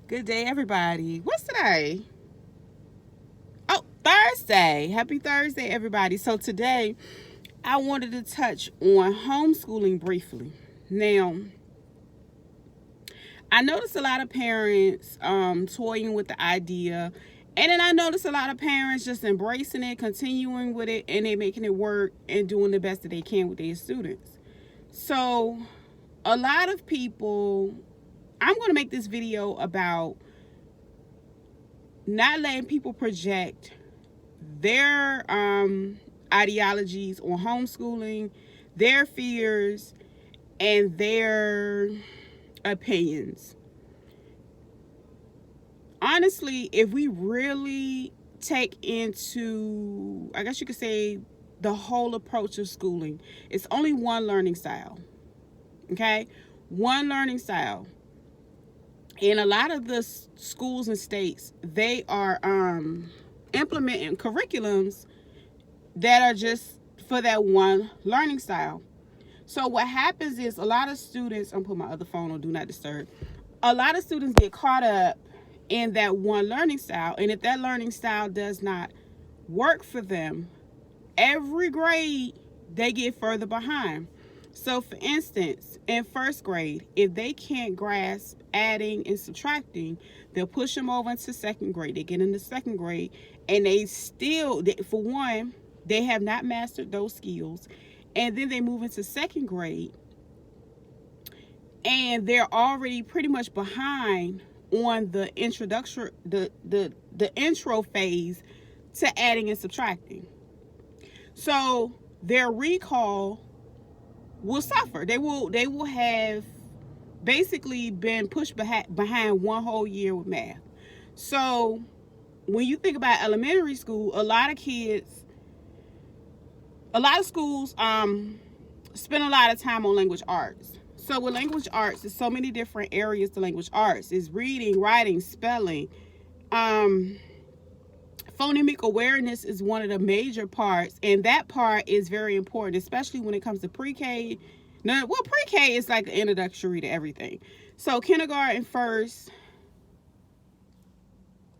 Good day, everybody. What's today? Oh, Thursday. Happy Thursday, everybody. So, today I wanted to touch on homeschooling briefly. Now, I noticed a lot of parents toying with the idea, and then I noticed a lot of parents just embracing it, continuing with it, and they making it work and doing the best that they can with their students. So, a lot of people, I'm going to make this video about not letting people project their ideologies on homeschooling, their fears, and their opinions. Honestly, if we really take into, I guess you could say, the whole approach of schooling, it's only one learning style. Okay? One learning style. And a lot of the schools and states, they are implementing curriculums that are just for that one learning style. So what happens is a lot of students, I'm putting my other phone on do not disturb. A lot of students get caught up in that one learning style, and if that learning style does not work for them, every grade they get further behind. So for instance, in first grade, if they can't grasp adding and subtracting, they'll push them over into second grade. They get into second grade and they still, for one, they have not mastered those skills. And then they move into second grade and they're already pretty much behind on the introduction, the intro phase to adding and subtracting. So their recall will suffer. They will have basically been pushed behind one whole year with math. So when you think about elementary school, a lot of schools spend a lot of time on language arts. So with language arts, there's so many different areas to language arts. It's reading, writing, spelling. Phonemic awareness is one of the major parts, and that part is very important, especially when it comes to pre-K. Now, well, pre-K is like introductory to everything. So kindergarten first.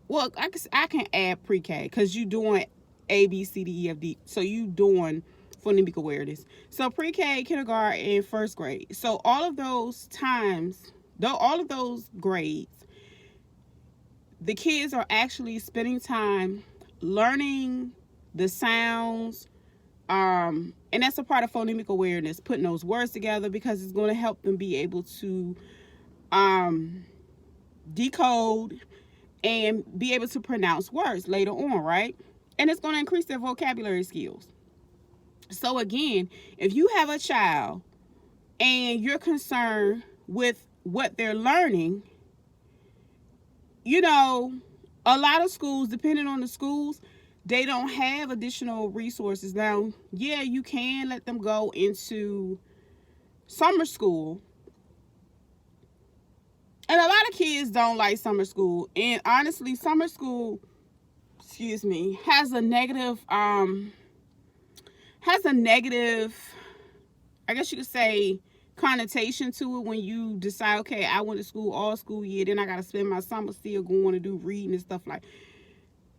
Well, I can add pre-K because you doing A, B, C, D, E, F, D. So you doing phonemic awareness. So pre-K, kindergarten, and first grade. So all of those times, though, all of those grades, the kids are actually spending time learning the sounds, and that's a part of phonemic awareness, putting those words together, because it's going to help them be able to decode and be able to pronounce words later on, right? And it's going to increase their vocabulary skills. So again, if you have a child and you're concerned with what they're learning, a lot of schools, depending on the schools, they don't have additional resources. Now, yeah, you can let them go into summer school. And a lot of kids don't like summer school. And honestly, summer school, has a negative, I guess you could say, connotation to it when you decide, okay, I went to school all school year, then I got to spend my summer still going to do reading and stuff like.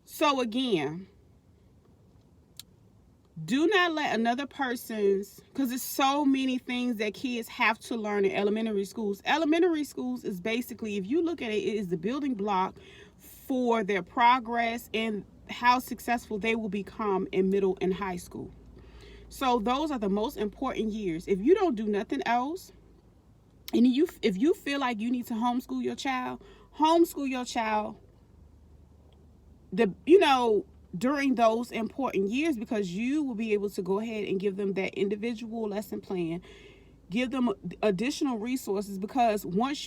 So again, do not let another person's, because there's so many things that kids have to learn in elementary schools. Elementary schools is basically, if you look at it, it is the building block for their progress and how successful they will become in middle and high school. So those are the most important years. If you don't do nothing else, and if you feel like you need to homeschool your child, during those important years, because you will be able to go ahead and give them that individual lesson plan, give them additional resources, because once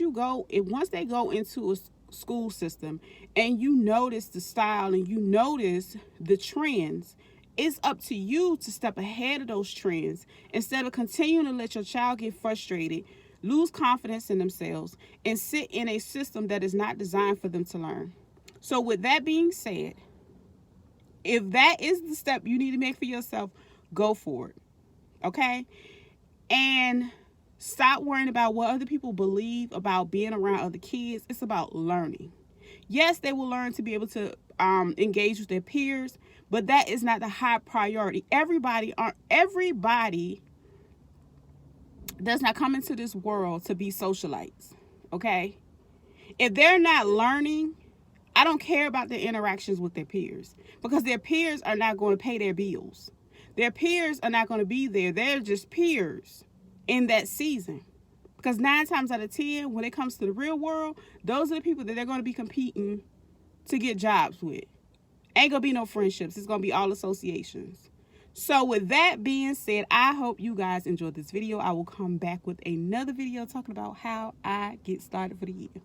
they go into a school system and you notice the style and you notice the trends, it's up to you to step ahead of those trends instead of continuing to let your child get frustrated, lose confidence in themselves, and sit in a system that is not designed for them to learn. So with that being said, if that is the step you need to make for yourself, go for it. Okay? And Stop worrying about what other people believe about being around other kids. It's about learning. Yes, they will learn to be able to engage with their peers, but that is not the high priority. Everybody does not come into this world to be socialites. Okay? If they're not learning, I don't care about their interactions with their peers, because their peers are not going to pay their bills. Their peers are not going to be there. They're just peers in that season. Because 9 times out of 10, when it comes to the real world, those are the people that they're going to be competing to get jobs with. Ain't going to be no friendships. It's going to be all associations. So with that being said, I hope you guys enjoyed this video. I will come back with another video talking about how I get started for the year.